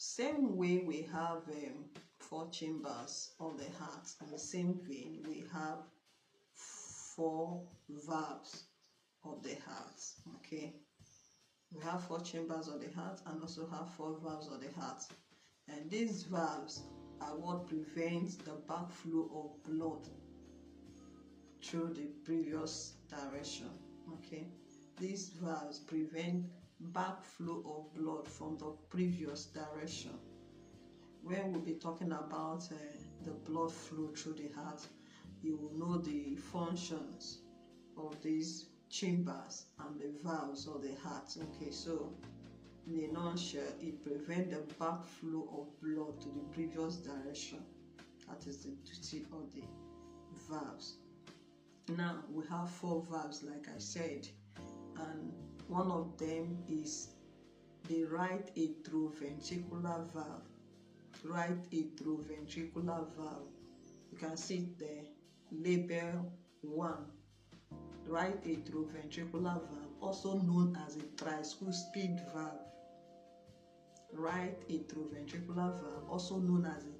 Same way we have 4 chambers of the heart, in the same vein we have 4 valves of the heart. Okay, we have 4 chambers of the heart and also have 4 valves of the heart, and these valves are what prevents the backflow of blood through the previous direction. Okay, these valves prevent backflow of blood from the previous direction. When we'll be talking about the blood flow through the heart, you will know the functions of these chambers and the valves of the heart. Okay, so in a nutshell, it prevents the backflow of blood to the previous direction. That is the duty of the valves. Now we have 4 valves, like I said, and one of them is the right atrioventricular valve. Right atrioventricular valve. You can see it there, label 1. Right atrioventricular valve, also known as a tricuspid valve. Right atrioventricular valve, also known as a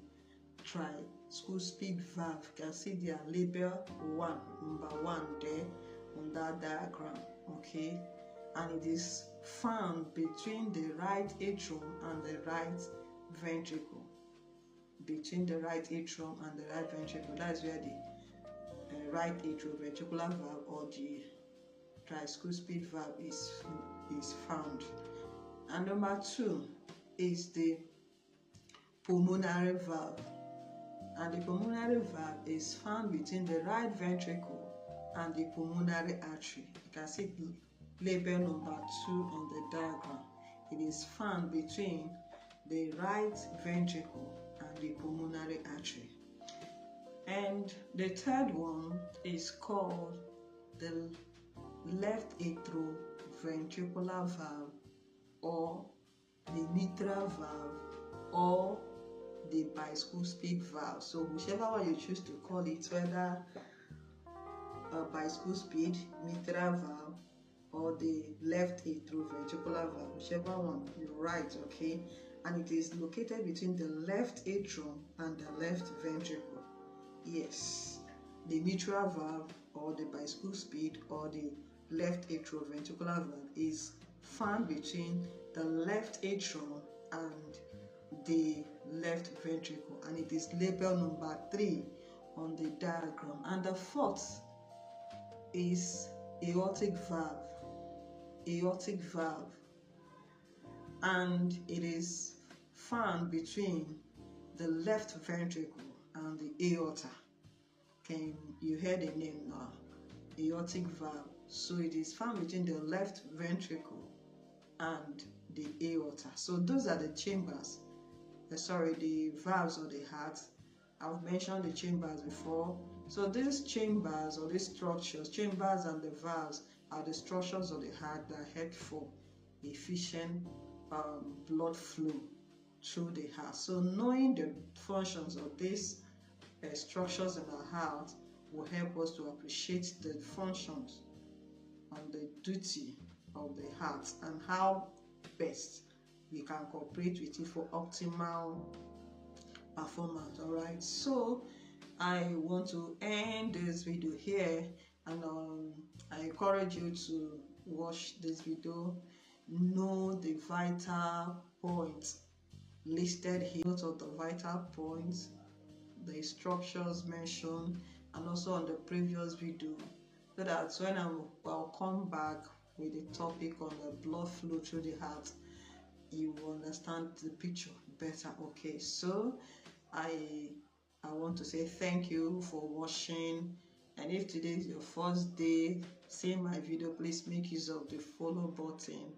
tricuspid valve. You can see there, label 1, number 1 there on that diagram. Okay, and it is found between the right atrium and the right ventricle. Between the right atrium and the right ventricle, that's where the right atrioventricular valve or the tricuspid valve is found. And number 2 is the pulmonary valve, and the pulmonary valve is found between the right ventricle and the pulmonary artery. You can see label number 2 on the diagram. It is found between the right ventricle and the pulmonary artery. And the third one is called the left atrioventricular valve, or the mitral valve, or the bicuspid valve. So whichever one you choose to call it, whether bicuspid, mitral valve, or the left atrioventricular valve, whichever one you write. Okay, and it is located between the left atrium and the left ventricle. Yes, the mitral valve or the bicuspid or the left atrioventricular valve is found between the left atrium and the left ventricle, and it is labeled number 3 on the diagram. And the 4th is aortic valve. Aortic valve, and it is found between the left ventricle and the aorta. Can you hear the name now? Aortic valve. So it is found between the left ventricle and the aorta. So those are the chambers, the valves of the heart. I've mentioned the chambers before. So these chambers or these structures, chambers and the valves, are the structures of the heart that help for efficient blood flow through the heart. So knowing the functions of these structures in our heart will help us to appreciate the functions and the duty of the heart and how best we can cooperate with it for optimal performance. All right, so I want to end this video here, and I encourage you to watch this video, know the vital points listed here, note of the vital points, the structures mentioned, and also on the previous video, so that when I'll come back with the topic on the blood flow through the heart, you will understand the picture better. Okay, so I want to say thank you for watching, and if today is your first day seeing my video, please make use of the follow button,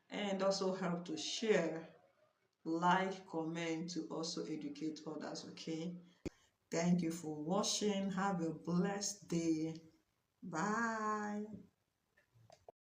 and also help to share, like, comment to also educate others. Okay, thank you for watching. Have a blessed day. Bye.